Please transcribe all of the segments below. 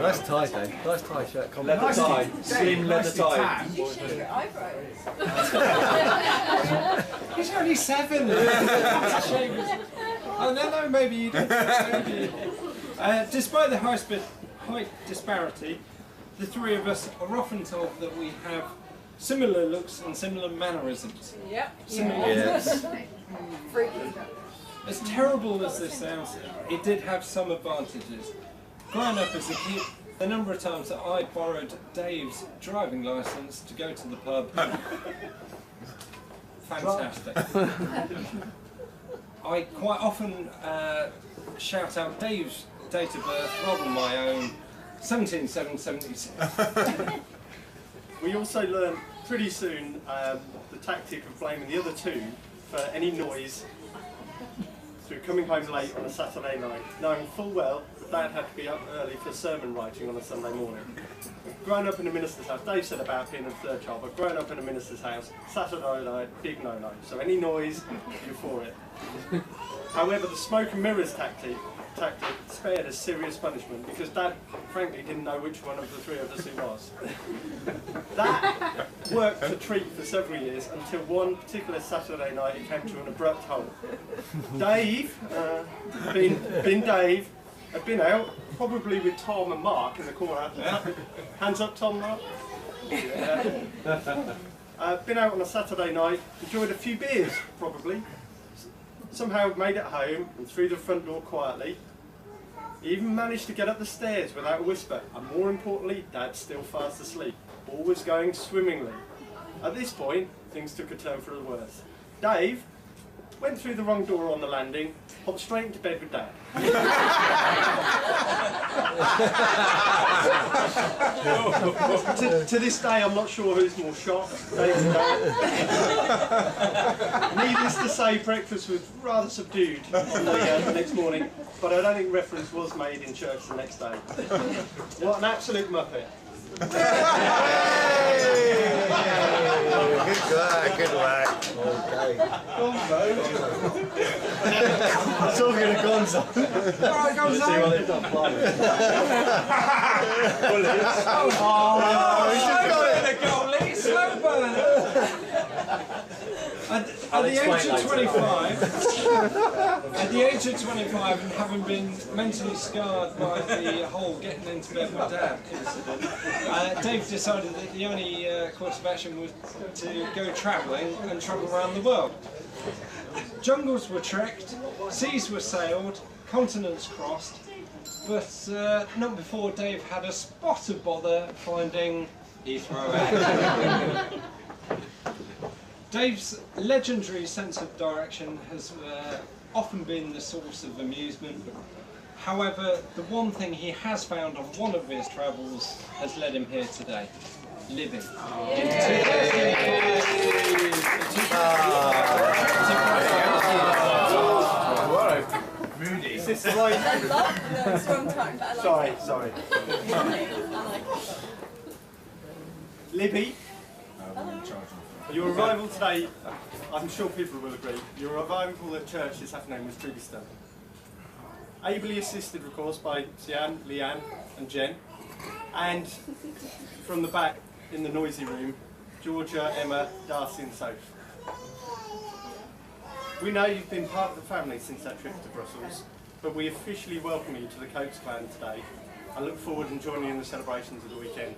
Nice tie, Dave. Nice tie shirt. Leather tie. Slim leather tie. You shave your eyebrows. He's only 7. Oh no, maybe you don't. Despite the height disparity, the three of us are often told that we have similar looks and similar mannerisms. Yep. Yes. Freaky. As terrible as this sounds, it did have some advantages. Growing up as a kid, the number of times that I borrowed Dave's driving licence to go to the pub. Fantastic. I quite often shout out Dave's date of birth rather than my own, 17776. We also learned pretty soon the tactic of blaming the other two for any noise through coming home late on a Saturday night, knowing full well that Dad had to be up early for sermon writing on a Sunday morning. Growing up in a minister's house, Dave said about being a third child, but growing up in a minister's house, Saturday night, big no-no. So any noise, you're for it. However, the smoke and mirrors tactic spared us serious punishment because Dad, frankly, didn't know which one of the three of us it was. That worked a treat for several years until one particular Saturday night it came to an abrupt halt. Dave, being Dave, had been out, probably with Tom and Mark in the corner. Hands up, Tom, Mark. Yeah. Been out on a Saturday night, enjoyed a few beers, probably. Somehow made it home and through the front door quietly. He even managed to get up the stairs without a whisper, and more importantly, Dad's still fast asleep. All was going swimmingly. At this point, things took a turn for the worse. Dave went through the wrong door on the landing, hopped straight into bed with Dad. to this day, I'm not sure who's more shocked, Dave and Dad. Needless to say, breakfast was rather subdued on the next morning, but I don't think reference was made in church the next day. What an absolute muppet. Good work. Okay. It's all going to Gonzo. Alright, Gonzo. See what they've done. He's just got it. Slow burner. At the age of 25, and having been mentally scarred by the whole getting into bed with Dad incident, Dave decided that the only course of action was to go travelling and travel around the world. Jungles were trekked, seas were sailed, continents crossed, but not before Dave had a spot of bother finding Heathrow Airport. Dave's legendary sense of direction has often been the source of amusement. However, the one thing he has found on one of his travels has led him here today. Living. Moody. Is this the right? I love the strong tone, but I like Sorry. it. I like it. Libby, your arrival today, I'm sure people will agree, your arrival at church this afternoon was truly stunning. Ably assisted, of course, by Sian, Leanne and Jen, and from the back in the noisy room, Georgia, Emma, Darcy and Soph. We know you've been part of the family since that trip to Brussels, but we officially welcome you to the Coates clan today and look forward to joining you in the celebrations of the weekend.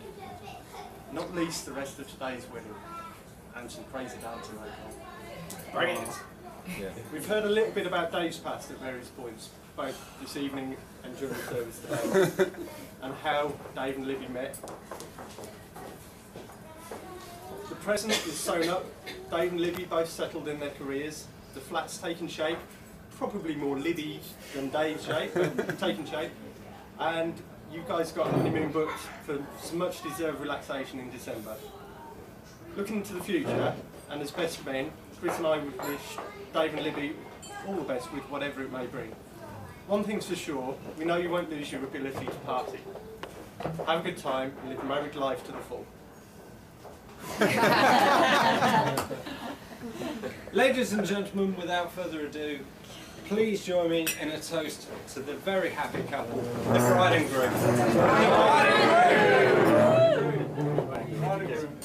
Not least the rest of today's wedding and some crazy dancing later on. Bring it! Yeah. We've heard a little bit about Dave's past at various points, both this evening and during the service today, and how Dave and Libby met. The present is sewn up. Dave and Libby both settled in their careers. The flat's taken shape, probably more Libby than Dave's shape, but taken shape. And you guys got a honeymoon booked for some much deserved relaxation in December. Looking into the future, and as best men, Chris and I would wish Dave and Libby all the best with whatever it may bring. One thing's for sure, we know you won't lose your ability to party. Have a good time and live married life to the full. Ladies and gentlemen, without further ado, please join me in a toast to the very happy couple, the bride and groom. Bride and groom.